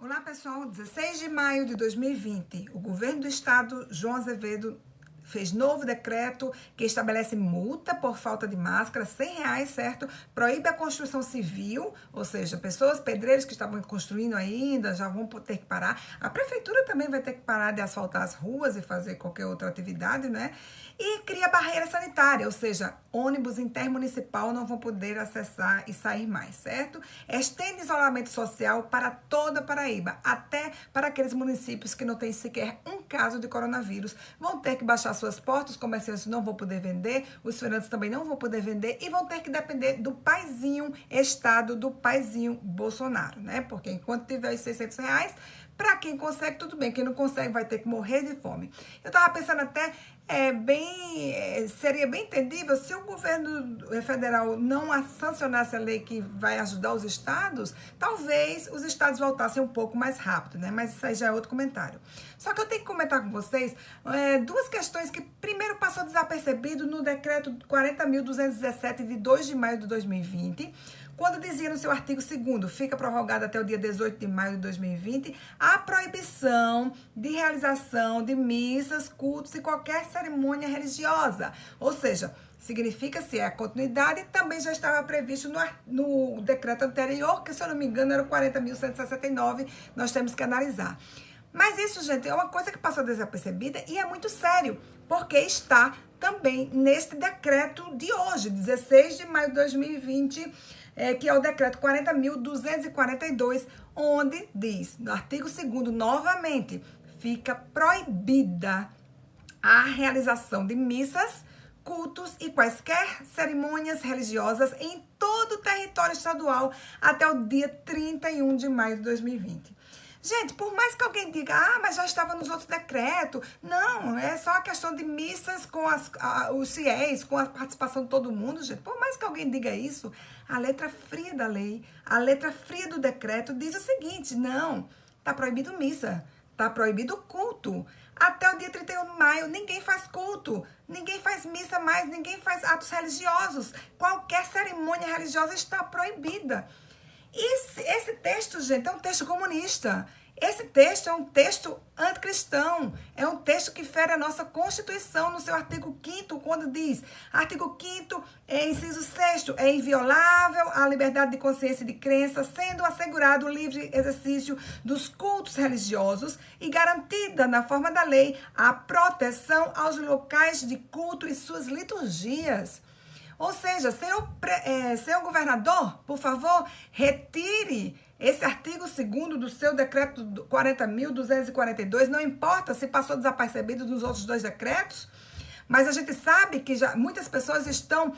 Olá pessoal, 16 de maio de 2020, o governo do estado, João Azevedo, fez novo decreto que estabelece multa por falta de máscara, R$ 100, certo? Proíbe a construção civil, ou seja, pessoas, pedreiros que estavam construindo ainda, já vão ter que parar. A prefeitura também vai ter que parar de asfaltar as ruas e fazer qualquer outra atividade, né? E cria barreira sanitária, ou seja, ônibus intermunicipal não vão poder acessar e sair mais, certo? Estende isolamento social para toda a Paraíba, até para aqueles municípios que não têm sequer um caso de coronavírus. Vão ter que baixar suas portas, os comerciantes não vão poder vender, os feirantes também não vão poder vender e vão ter que depender do paizinho estado, do paizinho Bolsonaro, né? Porque enquanto tiver os R$ 600, para quem consegue, tudo bem. Quem não consegue vai ter que morrer de fome. Eu tava pensando até, seria bem entendível se o governo federal não sancionasse a lei que vai ajudar os estados, talvez os estados voltassem um pouco mais rápido, né? Mas isso aí já é outro comentário. Só que eu tenho que comentar com vocês duas questões que primeiro passou desapercebido no decreto 40.217 de 2 de maio de 2020, quando dizia no seu artigo 2º, fica prorrogado até o dia 18 de maio de 2020, a proibição de realização de missas, cultos e qualquer cerimônia religiosa. Ou seja, significa se é a continuidade, também já estava previsto no decreto anterior, que se eu não me engano era o 40.169, nós temos que analisar. Mas isso, gente, é uma coisa que passou desapercebida e é muito sério, porque está também neste decreto de hoje, 16 de maio de 2020, que é o decreto 40.242, onde diz, no artigo 2º, novamente, fica proibida a realização de missas, cultos e quaisquer cerimônias religiosas em todo o território estadual até o dia 31 de maio de 2020. Gente, por mais que alguém diga, mas já estava nos outros decretos, não, é só a questão de missas com os fiéis, com a participação de todo mundo, gente. Por mais que alguém diga isso, a letra fria da lei, a letra fria do decreto diz o seguinte, não, tá proibido missa, tá proibido culto. Até o dia 31 de maio, ninguém faz culto, ninguém faz missa mais, ninguém faz atos religiosos. Qualquer cerimônia religiosa está proibida. Esse texto, gente, é um texto comunista. Esse texto é um texto anticristão. É um texto que fere a nossa Constituição no seu artigo 5º, quando diz, artigo 5º, inciso 6º, é inviolável a liberdade de consciência e de crença, sendo assegurado o livre exercício dos cultos religiosos e garantida, na forma da lei, a proteção aos locais de culto e suas liturgias. Ou seja, senhor governador, por favor, retire esse artigo 2º do seu decreto 40.242. Não importa se passou desapercebido nos outros dois decretos, mas a gente sabe que já muitas pessoas estão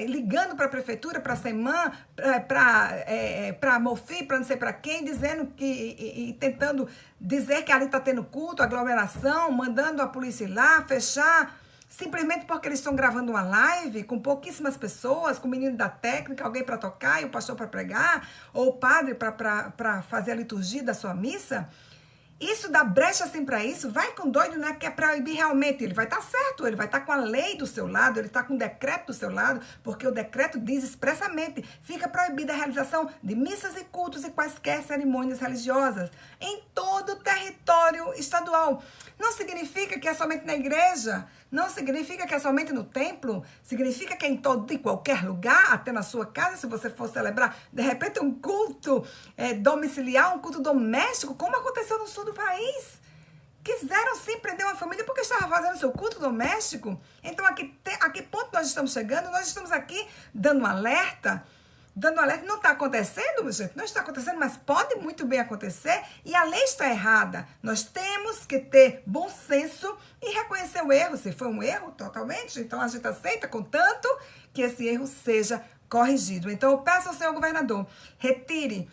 ligando para a prefeitura, para a SEMAN, para a MOFI, para não sei para quem, dizendo e tentando dizer que ali está tendo culto, aglomeração, mandando a polícia ir lá, fechar, simplesmente porque eles estão gravando uma live com pouquíssimas pessoas, com o menino da técnica, alguém para tocar e o pastor para pregar, ou o padre para fazer a liturgia da sua missa. Isso dá brecha assim para isso, vai com doido, né? Que é proibir realmente. Ele vai estar certo, ele vai estar com a lei do seu lado, ele está com o decreto do seu lado, porque o decreto diz expressamente, fica proibida a realização de missas e cultos e quaisquer cerimônias religiosas em todo o território estadual. Não significa que é somente na igreja, não significa que é somente no templo, significa que é em todo e qualquer lugar, até na sua casa, se você for celebrar, de repente, um culto domiciliar, um culto doméstico, como aconteceu no sul do país. Quiseram sim prender uma família porque estava fazendo seu culto doméstico. Então, a que ponto nós estamos chegando? Nós estamos aqui dando um alerta. Não está acontecendo, gente, não está acontecendo, mas pode muito bem acontecer e a lei está errada. Nós temos que ter bom senso e reconhecer o erro. Se foi um erro totalmente, então a gente aceita, contanto que esse erro seja corrigido. Então eu peço ao senhor governador, retire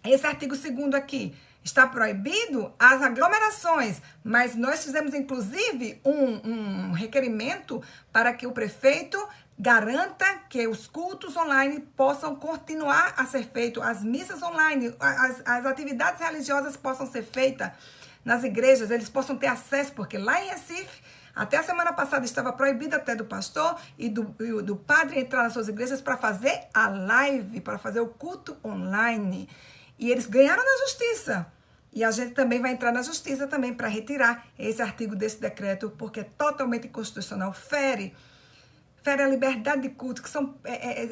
esse artigo 2º aqui. Está proibido as aglomerações, mas nós fizemos inclusive um requerimento para que o prefeito garanta que os cultos online possam continuar a ser feitos, as missas online, as atividades religiosas possam ser feitas nas igrejas, eles possam ter acesso, porque lá em Recife, até a semana passada estava proibido até do pastor e do padre entrar nas suas igrejas para fazer a live, para fazer o culto online. E eles ganharam na justiça. E a gente também vai entrar na justiça também para retirar esse artigo desse decreto, porque é totalmente inconstitucional, fere a liberdade de culto, que são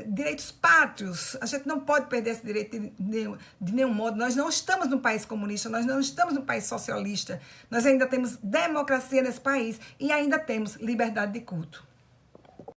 direitos pátrios. A gente não pode perder esse direito de nenhum modo. Nós não estamos num país comunista, nós não estamos num país socialista. Nós ainda temos democracia nesse país e ainda temos liberdade de culto.